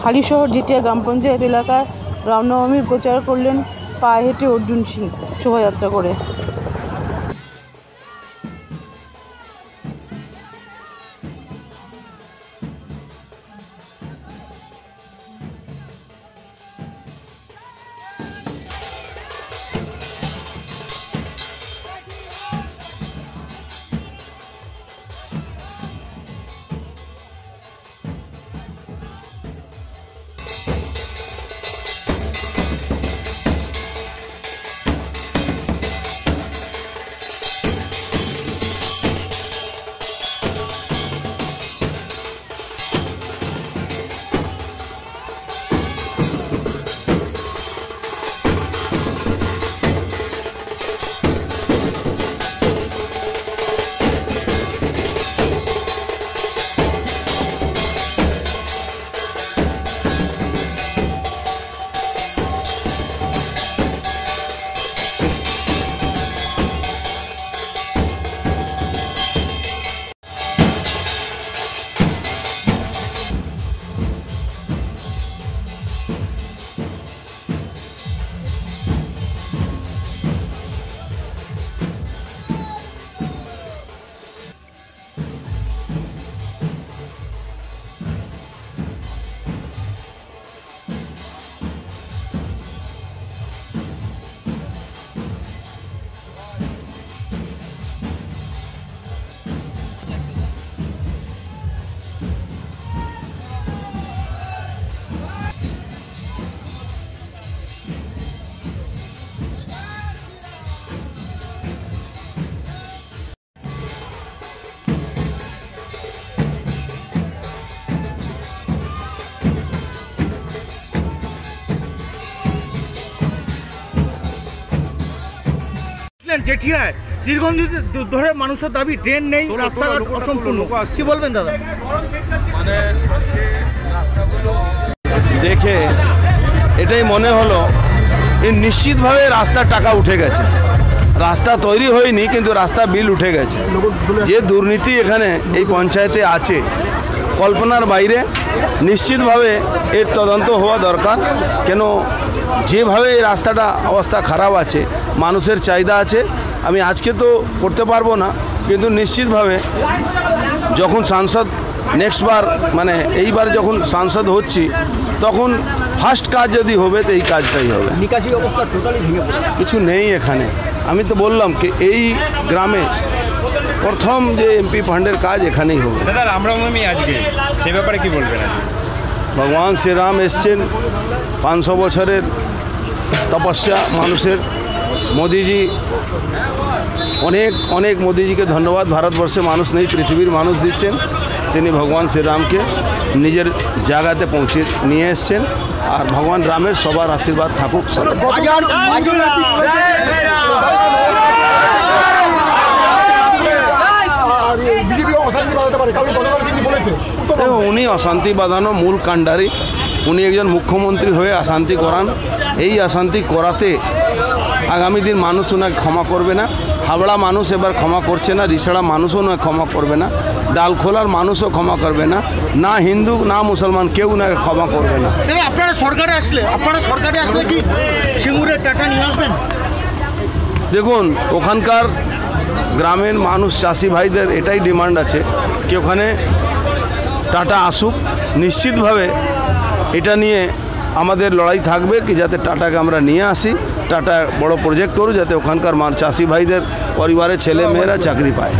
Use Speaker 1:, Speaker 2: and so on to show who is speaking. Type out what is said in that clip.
Speaker 1: হালিশহর জিটিয়া গ্রাম পঞ্চায়েত এলাকায় রামনবমীর প্রচার করলেন পায়ে হেঁটে অর্জুন সিং শোভাযাত্রা করে।
Speaker 2: জেঠিয়ায় দীর্ঘদিন ধরে মানুষের দাবি ড্রেন নেই, রাস্তাঘাট অসম্পূর্ণ, কি বলবেন দাদা?
Speaker 3: মানে আজকে রাস্তাগুলো দেখে এটাই মনে হলো নিশ্চিতভাবে রাস্তার টাকা উঠে গেছে। রাস্তা তৈরি হয়নি কিন্তু রাস্তা বিল উঠে গেছে। যে দুর্নীতি এখানে এই পঞ্চায়েতে আছে কল্পনার বাইরে। নিশ্চিতভাবে এর তদন্ত হওয়া দরকার। কেন যেভাবে এই রাস্তাটা অবস্থা খারাপ আছে, মানুষের চাহিদা আছে। আমি আজকে তো করতে পারবো না, কিন্তু নিশ্চিতভাবে যখন সাংসদ নেক্সট বার মানে এইবার যখন সাংসদ হচ্ছি তখন ফার্স্ট কাজ যদি হবে তো এই কাজটাই হবে।
Speaker 4: নিকাশি ব্যবস্থা টোটালি ভেঙে
Speaker 3: কিছু নেই এখানে। আমি তো বললাম কি এই গ্রামে প্রথম যে এমপি ফান্ডের কাজ এখানেই হবে।
Speaker 5: দাদা রামনবমী আজকে, সে ব্যাপারে কি বলবেন?
Speaker 3: ভগবান শ্রীরাম এসছেন, 500 বছরের তপস্যা মানুষের। মোদিজি অনেক অনেক মোদিজিকে ধন্যবাদ। ভারতবর্ষে মানুষ নেই, পৃথিবীর মানুষ দিচ্ছেন। তিনি ভগবান শ্রীরামকে নিজের জায়গাতে পৌঁছে নিয়ে এসছেন। আর ভগবান রামের সবার আশীর্বাদ থাকুক। উনি অশান্তি বাঁধানো মূল কাণ্ডারি। উনি একজন মুখ্যমন্ত্রী হয়ে অশান্তি করান। এই অশান্তি করাতে আগামী দিন মানুষ ওনাকে ক্ষমা করবে না। হাবড়া মানুষ এবার ক্ষমা করছে না, রিসাড়া মানুষও ওনাকে ক্ষমা করবে না, ডালখোলার মানুষও ক্ষমা করবে না, না হিন্দু না মুসলমান কেউ ওনাকে ক্ষমা করবে না।
Speaker 2: আপনারা সরকারে আসলে কি সিঙ্গুরের টাকা নিয়ে আসবেন?
Speaker 3: দেখুন, ওখানকার গ্রামের মানুষ চাষি ভাইদের এটাই ডিমান্ড আছে কি ওখানে টাটা আসুক। নিশ্চিতভাবে এটা নিয়ে আমাদের লড়াই থাকবে কি যাতে টাটাকে আমরা নিয়ে আসি, টাটা বড় প্রজেক্ট করুক যাতে ওখানকার চাষি ভাইদের পরিবারের ছেলে মেয়েরা চাকরি পায়।